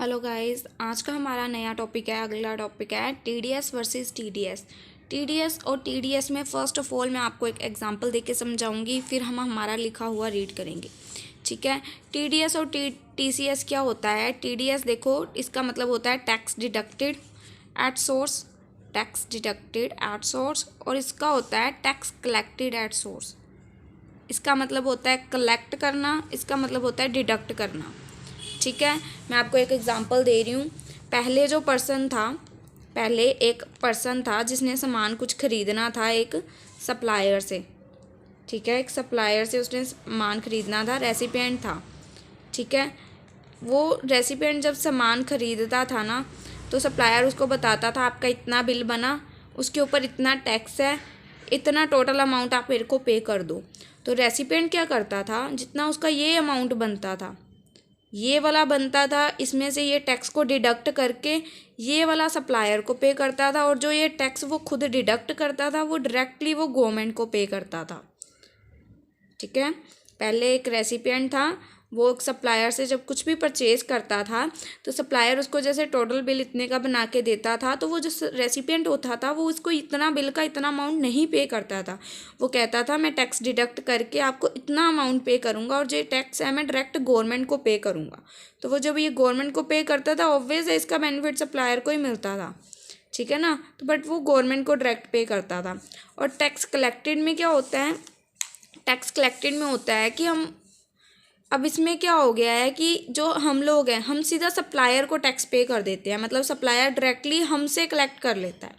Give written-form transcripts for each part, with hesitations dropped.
Hello guys, आज का हमारा नया टॉपिक है। अगला टॉपिक है टीडीएस वर्सेस टीडीएस। टीडीएस और टीडीएस में फ़र्स्ट ऑफ ऑल मैं आपको एक एग्जांपल देके समझाऊंगी, फिर हम हमारा लिखा हुआ रीड करेंगे। ठीक है। टीडीएस और टीसीएस क्या होता है। टीडीएस देखो, इसका मतलब होता है tax deducted at source. Tax deducted at source. और इसका होता है टैक्स कलेक्टेड एट सोर्स। इसका मतलब होता है कलेक्ट करना, इसका मतलब होता है डिडक्ट करना। ठीक है। मैं आपको एक एग्जांपल दे रही हूँ। पहले एक पर्सन था जिसने सामान कुछ ख़रीदना था एक सप्लायर से। ठीक है, एक सप्लायर से उसने सामान ख़रीदना था, रेसिपिएंट था। ठीक है। वो रेसिपिएंट जब सामान ख़रीदता था ना, तो सप्लायर उसको बताता था आपका इतना बिल बना, उसके ऊपर इतना टैक्स है, इतना टोटल अमाउंट आप मेरे को पे कर दो। तो रेसिपिएंट क्या करता था, जितना उसका ये अमाउंट बनता था, ये वाला बनता था, इसमें से ये टैक्स को डिडक्ट करके ये वाला सप्लायर को पे करता था, और जो ये टैक्स वो खुद डिडक्ट करता था वो डायरेक्टली वो गवर्नमेंट को पे करता था। ठीक है। पहले एक रेसिपिएंट था, वो एक सप्लायर से जब कुछ भी परचेज़ करता था तो सप्लायर उसको जैसे टोटल बिल इतने का बना के देता था, तो वो जो रेसिपिएंट होता था वो उसको इतना बिल का इतना अमाउंट नहीं पे करता था। वो कहता था मैं टैक्स डिडक्ट करके आपको इतना अमाउंट पे करूँगा, और जो टैक्स है मैं डायरेक्ट गवर्नमेंट को पे करूँगा। तो वो जब ये गवर्नमेंट को पे करता था, ऑब्वियस है इसका बेनिफिट सप्लायर को ही मिलता था। ठीक है ना। तो बट वो गवर्नमेंट को डायरेक्ट पे करता था। और टैक्स कलेक्टेड में क्या होता है, टैक्स कलेक्टेड में होता है कि हम, अब इसमें क्या हो गया है कि जो हम लोग हैं हम सीधा सप्लायर को टैक्स पे कर देते हैं। मतलब सप्लायर डायरेक्टली हमसे कलेक्ट कर लेता है।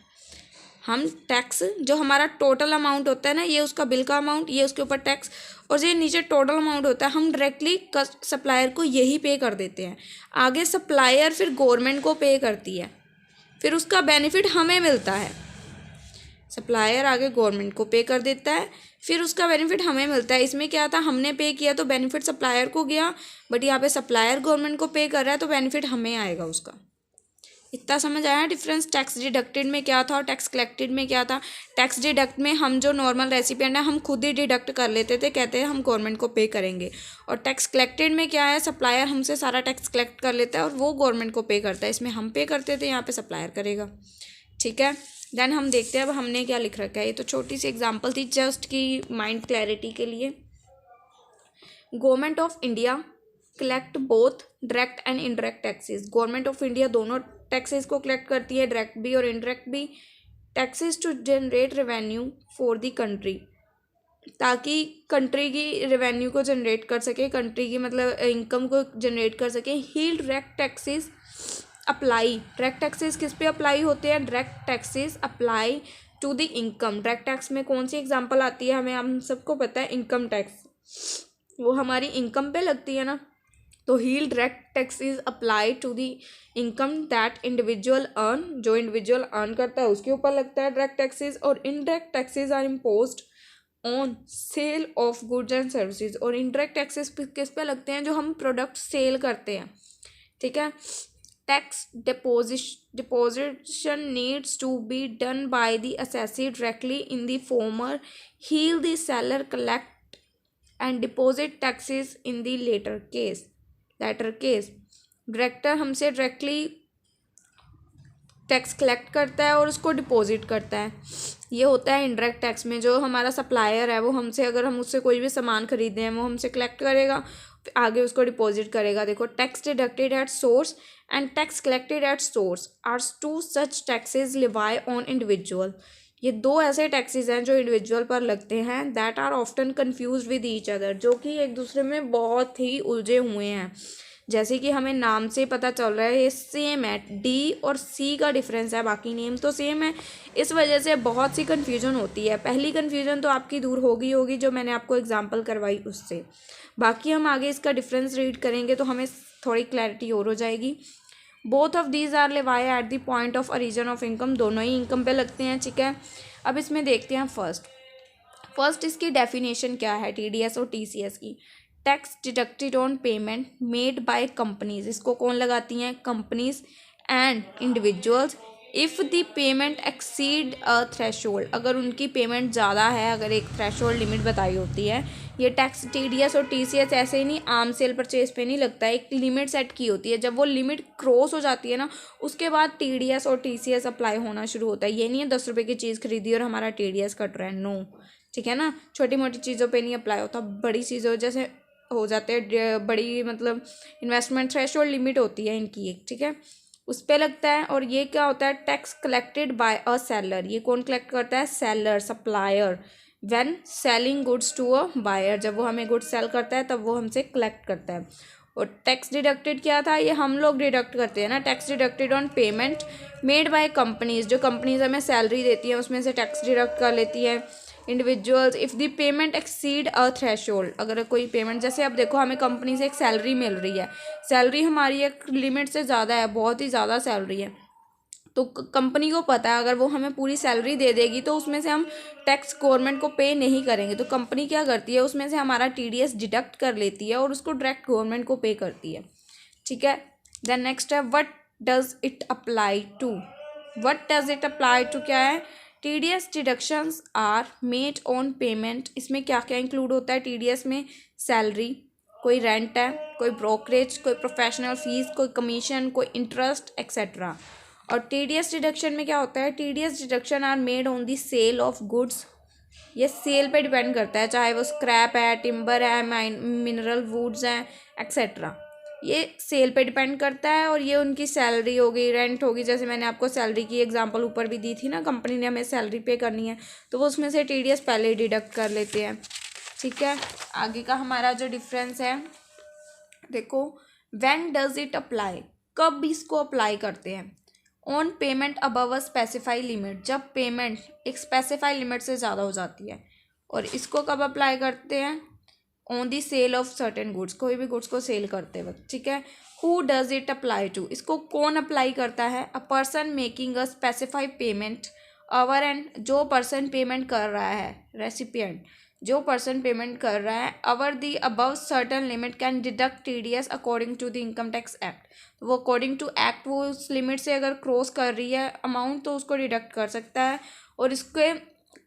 हम टैक्स जो हमारा टोटल अमाउंट होता है ना, ये उसका बिल का अमाउंट, ये उसके ऊपर टैक्स, और जो नीचे टोटल अमाउंट होता है हम डायरेक्टली सप्लायर को यही पे कर देते हैं। आगे सप्लायर फिर गवर्नमेंट को पे करती है, फिर उसका बेनिफिट हमें मिलता है। सप्लायर आगे गवर्नमेंट को पे कर देता है, फिर उसका बेनिफिट हमें मिलता है। इसमें क्या था, हमने पे किया तो बेनिफिट सप्लायर को गया, बट यहाँ पे सप्लायर गवर्नमेंट को पे कर रहा है तो बेनिफिट हमें आएगा उसका। इतना समझ आया डिफरेंस। टैक्स डिडक्टेड में क्या था और टैक्स कलेक्टेड में क्या था। टैक्स डिडक्ट में हम जो नॉर्मल रेसिपिएंट है हम खुद ही डिडक्ट कर लेते थे, कहते हैं हम गवर्नमेंट को पे करेंगे। और टैक्स कलेक्टेड में क्या है, सप्लायर हमसे सारा टैक्स कलेक्ट कर लेता है और वो गवर्नमेंट को पे करता है। इसमें हम पे करते थे, यहाँ पे सप्लायर करेगा। ठीक है। देन हम देखते हैं अब हमने क्या लिख रखा है। ये तो छोटी सी एग्जांपल थी जस्ट की माइंड क्लैरिटी के लिए। Government of India collect both direct and indirect taxes. Government of India दोनों टैक्सेस को कलेक्ट करती है, डायरेक्ट भी और इनडायरेक्ट भी। Taxes to generate revenue for the country, ताकि कंट्री की रेवेन्यू को जनरेट कर सके, कंट्री की मतलब इनकम को जनरेट कर सके। ही direct taxes apply. Direct taxes किस पे अप्लाई होते हैं, direct taxes apply to the income. Direct tax में कौन सी एग्जांपल आती है, हमें हम सबको पता है इनकम टैक्स, वो हमारी इनकम पे लगती है ना। तो हील direct taxes apply to the income that individual earn, जो इंडिविजुअल अर्न करता है उसके ऊपर लगता है डायरेक्ट टैक्सेस। और indirect taxes are imposed on sale of goods and services. और इनडायरेक्ट टैक्सेस किस पे लगते हैं, जो हम प्रोडक्ट सेल करते हैं। ठीक है। Tax deposition needs to be done by the assessee directly in the former. He'll the seller collect and deposit taxes in the later case. Director हमसे डायरेक्टली टैक्स कलेक्ट करता है और उसको डिपॉजिट करता है। ये होता है इनडायरेक्ट टैक्स में। जो हमारा सप्लायर है वो हमसे, अगर हम उससे कोई भी सामान खरीदे हैं वो हमसे कलेक्ट करेगा, आगे उसको डिपॉजिट करेगा। देखो, tax deducted at source and tax collected at source are two such taxes levied on individual. ये दो ऐसे टैक्सेस हैं जो इंडिविजुअल पर लगते हैं, that are often confuse with each other, जो कि एक दूसरे में बहुत ही उलझे हुए हैं। जैसे कि हमें नाम से पता चल रहा है ये सेम है, डी और सी का डिफरेंस है, बाकी नेम तो सेम है। इस वजह से बहुत सी कन्फ्यूजन होती है। पहली कन्फ्यूजन तो आपकी दूर होगी जो मैंने आपको एग्जांपल करवाई उससे। बाकी हम आगे इसका डिफरेंस रीड करेंगे तो हमें थोड़ी क्लैरिटी और हो जाएगी। Both of these are levied at the point of origin of income. दोनों ही इनकम पे लगते हैं। ठीक है। अब इसमें देखते हैं फर्स्ट इसकी डेफिनेशन क्या है टीडीएस और टीसीएस की। Tax deducted on payment made by companies, इसको कौन लगाती हैं, companies and individuals if the payment exceed a threshold, अगर उनकी पेमेंट ज़्यादा है, अगर एक थ्रेशोल्ड लिमिट बताई होती है, ये टैक्स TDS और TCS ऐसे ही नहीं, आम सेल परचेज पे नहीं लगता है, एक लिमिट सेट की होती है। जब वो लिमिट क्रॉस हो जाती है ना, उसके बाद TDS और TCS अप्लाई होना शुरू होता है। ये नहीं है 10 रुपये की चीज़ खरीदी और हमारा TDS कट रहा है, नो, ठीक है ना। छोटी मोटी चीज़ों पे नहीं अप्लाई होता, बड़ी चीज़ों जैसे हो जाते हैं, बड़ी मतलब इन्वेस्टमेंट थ्रेशोल्ड लिमिट होती है इनकी एक, ठीक है, उस पर लगता है। और ये क्या होता है, tax collected by a seller, ये कौन कलेक्ट करता है, seller, supplier, when selling goods to a buyer, जब वो हमें गुड्स सेल करता है तब वो हमसे कलेक्ट करता है। और टैक्स डिडक्टेड क्या था, ये हम लोग डिडक्ट करते हैं ना, tax deducted on payment made by companies, जो कंपनीज हमें सैलरी देती हैं उसमें से टैक्स डिडक्ट कर लेती है। Individuals if the payment exceed a threshold, अगर कोई पेमेंट, जैसे अब देखो हमें कंपनी से एक सैलरी मिल रही है, सैलरी हमारी एक लिमिट से ज़्यादा है, बहुत ही ज़्यादा सैलरी है, तो कंपनी को पता है अगर वो हमें पूरी सैलरी दे देगी तो उसमें से हम टैक्स गवर्नमेंट को पे नहीं करेंगे, तो कंपनी क्या करती है, उसमें से हमारा TDS डिडक्ट कर लेती है और उसको डायरेक्ट गवर्नमेंट को पे करती है, ठीक है। देन नेक्स्ट है what does it apply to, what does it apply to क्या है, TDS deductions are made on payment, इसमें क्या क्या इंक्लूड होता है TDS में, सैलरी, कोई रेंट है, कोई ब्रोकरेज, कोई प्रोफेशनल फीस, कोई कमीशन, कोई इंटरेस्ट एक्सेट्रा। और TDS डिडक्शन में क्या होता है, TDS deduction are made on the sale of goods, ये सेल पे डिपेंड करता है, चाहे वो स्क्रैप है, टिम्बर है, मिनरल वुड्स हैं एक्सेट्रा, ये सेल पे डिपेंड करता है। और ये उनकी सैलरी होगी, रेंट होगी, जैसे मैंने आपको सैलरी की एग्जांपल ऊपर भी दी थी ना, कंपनी ने हमें सैलरी पे करनी है तो वो उसमें से TDS पहले ही डिडक्ट कर लेते हैं, ठीक है। आगे का हमारा जो डिफरेंस है, देखो, व्हेन डज इट अप्लाई, कब इसको अप्लाई करते हैं, on payment above a specify limit, जब पेमेंट एक स्पेसिफाई लिमिट से ज़्यादा हो जाती है। और इसको कब अप्लाई करते हैं, on the sale of certain goods, कोई भी गुड्स को सेल करते वक्त, ठीक है। Who does it apply to, इसको कौन अप्लाई करता है, a person making a specify payment our end, जो पर्सन पेमेंट कर रहा है, रेसिपिएंट, जो पर्सन पेमेंट कर रहा है, or the above certain limit can deduct TDS according to the income tax act, तो वो अकॉर्डिंग टू एक्ट, वो उस लिमिट से अगर क्रॉस कर रही है अमाउंट तो उसको डिडक्ट कर सकता है। और इसके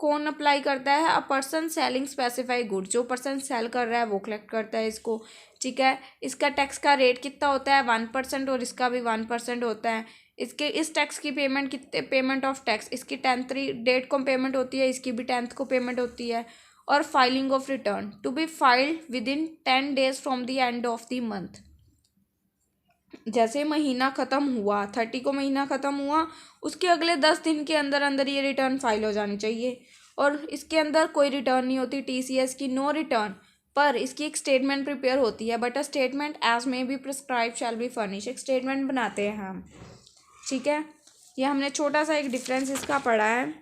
कौन अप्लाई करता है, a person selling specify good, जो पर्सन सेल कर रहा है वो कलेक्ट करता है इसको, ठीक है। इसका टैक्स का रेट कितना होता है, 1%, और इसका भी 1% होता है। इसके इस टैक्स की पेमेंट कितने, पेमेंट ऑफ टैक्स, इसकी 10th डेट को पेमेंट होती है, इसकी भी 10th को पेमेंट होती है। और filing of return to be filed within 10 days from the end of the month, जैसे महीना ख़त्म हुआ 30 को महीना ख़त्म हुआ, उसके अगले 10 दिन के अंदर अंदर ये रिटर्न फाइल हो जानी चाहिए। और इसके अंदर कोई रिटर्न नहीं होती TCS की, नो रिटर्न, पर इसकी एक स्टेटमेंट प्रिपेयर होती है, बट अ स्टेटमेंट एज में be prescribe shall be furnish, एक स्टेटमेंट बनाते हैं हम, ठीक है। ये हमने छोटा सा एक डिफरेंस इसका पढ़ा है,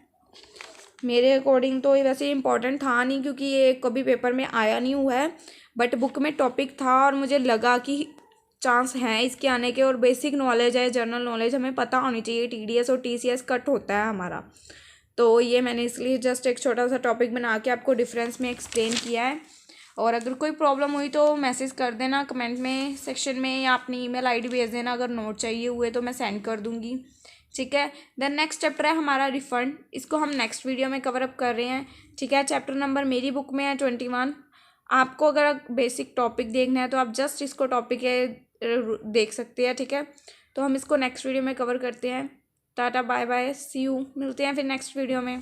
मेरे अकॉर्डिंग तो ये वैसे इंपॉर्टेंट था नहीं क्योंकि ये कभी पेपर में आया नहीं हुआ है, बट बुक में टॉपिक था और मुझे लगा कि चांस हैं इसके आने के, और बेसिक नॉलेज है, जनरल नॉलेज हमें पता होनी चाहिए, TDS और TCS कट होता है हमारा, तो ये मैंने इसलिए जस्ट एक छोटा सा टॉपिक बना के आपको डिफरेंस में एक्सप्लेन किया है। और अगर कोई प्रॉब्लम हुई तो मैसेज कर देना कमेंट में सेक्शन में, या अपनी email ID भेज देना, अगर नोट चाहिए हुए तो मैं सेंड कर दूँगी, ठीक है। देन नेक्स्ट चैप्टर है हमारा रिफंड, इसको हम नेक्स्ट वीडियो में कवर अप कर रहे हैं, ठीक है। चैप्टर नंबर मेरी बुक में है 21, आपको अगर बेसिक टॉपिक देखना है तो आप जस्ट इसको टॉपिक है देख सकते हैं, ठीक है। तो हम इसको नेक्स्ट वीडियो में कवर करते हैं। Tata bye bye, see you, मिलते हैं फिर नेक्स्ट वीडियो में।